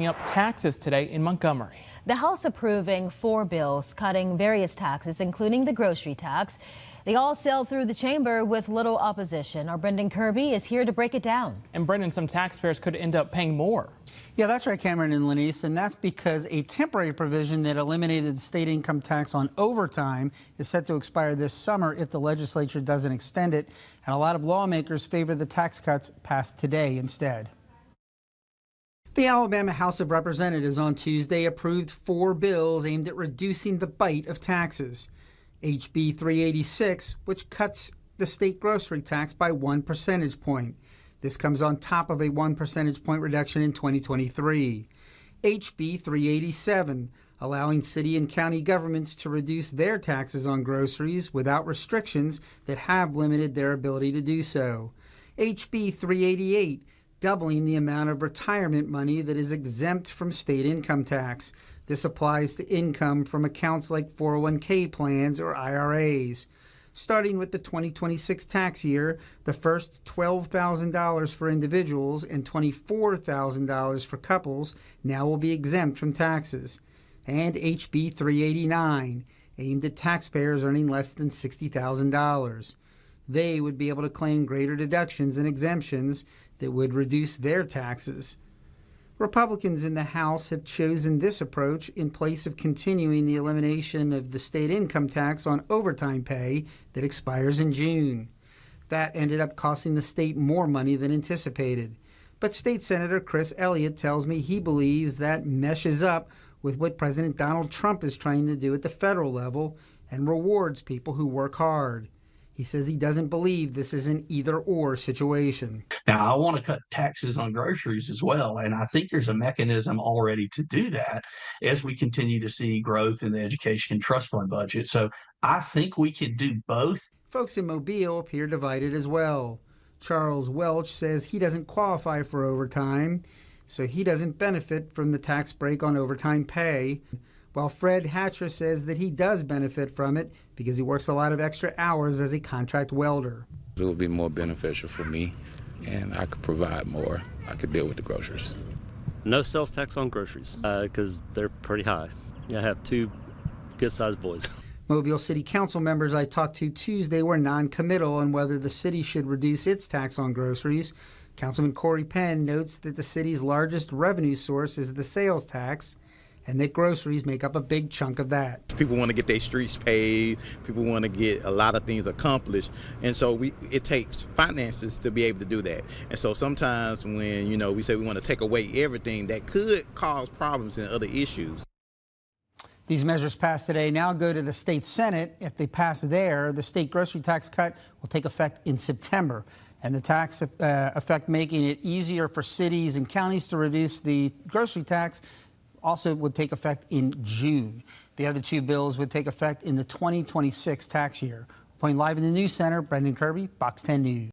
Up taxes today in Montgomery. The House approving 4 bills cutting various taxes, including the grocery tax. They all sailed through the chamber with little opposition. Our Brendan Kirby is here to break it down. And Brendan, some taxpayers could end up paying more. Yeah, that's right, Cameron and Lenise, and that's because a temporary provision that eliminated the state income tax on overtime is set to expire this summer if the legislature doesn't extend it, and a lot of lawmakers favor the tax cuts passed today instead. The Alabama House of Representatives on Tuesday approved 4 bills aimed at reducing the bite of taxes. HB 386, which cuts the state grocery tax by 1 percentage point. This comes on top of a 1 percentage point reduction in 2023. HB 387, allowing city and county governments to reduce their taxes on groceries without restrictions that have limited their ability to do so. HB 388, doubling the amount of retirement money that is exempt from state income tax. This applies to income from accounts like 401k plans or IRAs. Starting with the 2026 tax year, the first $12,000 for individuals and $24,000 for couples now will be exempt from taxes. And HB 389, aimed at taxpayers earning less than $60,000. They would be able to claim greater deductions and exemptions that would reduce their taxes. Republicans in the House have chosen this approach in place of continuing the elimination of the state income tax on overtime pay that expires in June. That ended up costing the state more money than anticipated. But State Senator Chris Elliott tells me he believes that meshes up with what President Donald Trump is trying to do at the federal level and rewards people who work hard. He says he doesn't believe this is an either-or situation. Now, I want to cut taxes on groceries as well, and I think there's a mechanism already to do that as we continue to see growth in the education trust fund budget. So I think we can do both. Folks in Mobile appear divided as well. Charles Welch says he doesn't qualify for overtime, so he doesn't benefit from the tax break on overtime pay, while Fred Hatcher says that he does benefit from it because he works a lot of extra hours as a contract welder. It would be more beneficial for me, and I could provide more. I could deal with the groceries. No sales tax on groceries because they're pretty high. I have 2 good-sized boys. Mobile City Council members I talked to Tuesday were non-committal on whether the city should reduce its tax on groceries. Councilman Corey Penn notes that the city's largest revenue source is the sales tax, and that groceries make up a big chunk of that. People want to get their streets paved, people want to get a lot of things accomplished, and so it takes finances to be able to do that. And so sometimes when we say we want to take away everything, that could cause problems and other issues. These measures passed today now go to the state Senate. If they pass there, the state grocery tax cut will take effect in September. And the tax effect making it easier for cities and counties to reduce the grocery tax also would take effect in June. The other 2 bills would take effect in the 2026 tax year. Reporting live in the News Center, Brendan Kirby, Fox 10 News.